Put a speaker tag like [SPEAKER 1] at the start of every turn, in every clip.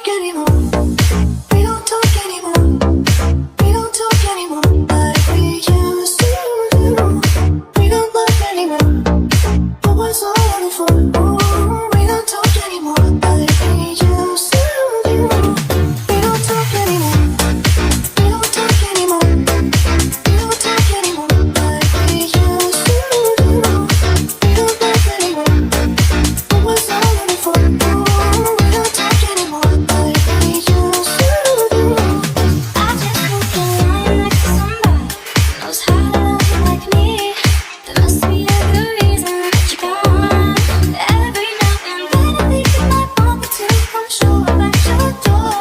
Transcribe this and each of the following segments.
[SPEAKER 1] talk anymore. We don't talk anymore. We don't talk anymore like we used to do. We don't love anymore. What was all of it for? Ooh, we don't talk anymore like we used to do. We don't talk anymore. We don't talk anymore. We don't talk anymore like we used to do. We don't love anymore. What was all of it for? Ooh, we don't talk anymore like we used to do.
[SPEAKER 2] I just hope you're lying next to somebody knows how to love you like me. There must be a good reason that you're gone. Every now and then I think you might want me to come show up at your door,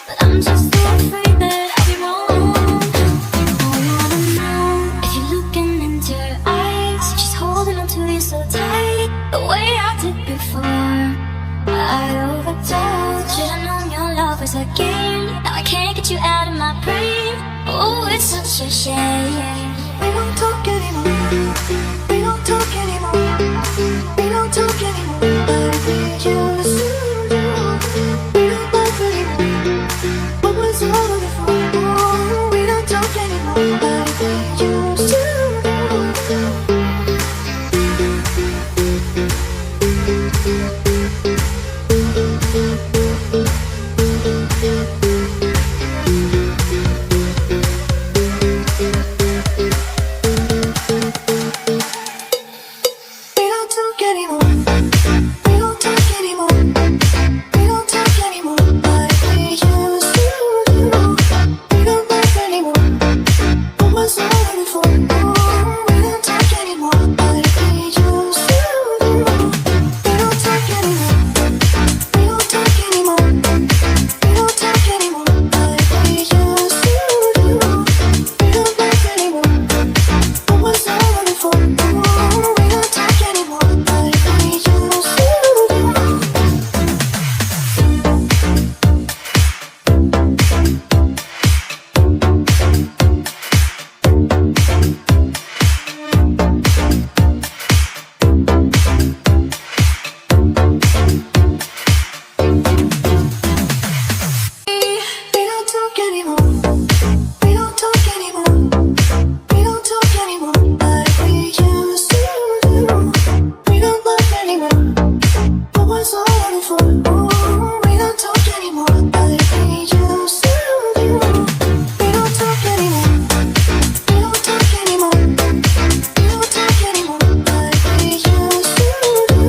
[SPEAKER 2] but I'm just so afraid that I'll be wrong. I wanna know if you're looking into her eyes, she's holding on to you so tight, the way I did before. I overdosed. Should've known your love was a game. Now I can't get you out of my brain. Oh, it's such a shame.
[SPEAKER 1] We don't talk anymore. We don't talk anymore. We don't talk anymore like we used to do. We don't love anymore. What was all of it for? Ooh, we don't talk anymore like we used to do. We don't talk anymore. We don't talk anymore. We don't talk anymore like we used to do. We don't love anymore. What was all of it for? Ooh, we don't talk anymore like we used to do. We don't talk anymore. We don't talk anymore. We don't talk anymore like we used to do. We don't love anymore. What was all of it for? Ooh, we don't talk anymore like we used to do. We don't talk anymore. We don't talk anymore. We don't talk anymore like we used to do. We don't love anymore. What was all of it for? Ooh, we don't talk anymore like we used to do. We don't talk anymore. We don't talk anymore. We don't talk anymore like we used to do.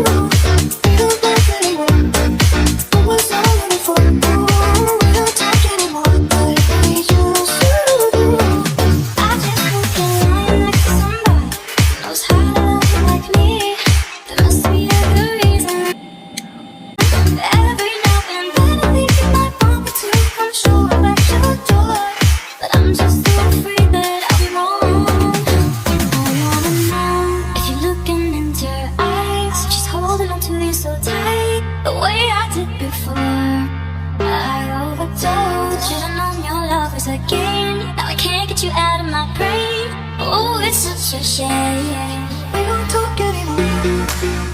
[SPEAKER 1] We don't love anymore. What was all of it for? Ooh, we don't talk anymore like we used to do.
[SPEAKER 2] I just hope you're lying next to somebody knows how to love you like me. There must be a good reason. Every now and then I think you might want me to come show up at your door, but I'm just so afraid that I'll be wrong. I wanna know if you're looking into her eyes, she's holding on to you so tight, the way I did before. I overdosed. Should've known your love was a game. Now I can't get you out of my brain. Oh, it's such a shame.
[SPEAKER 1] We don't talk anymore.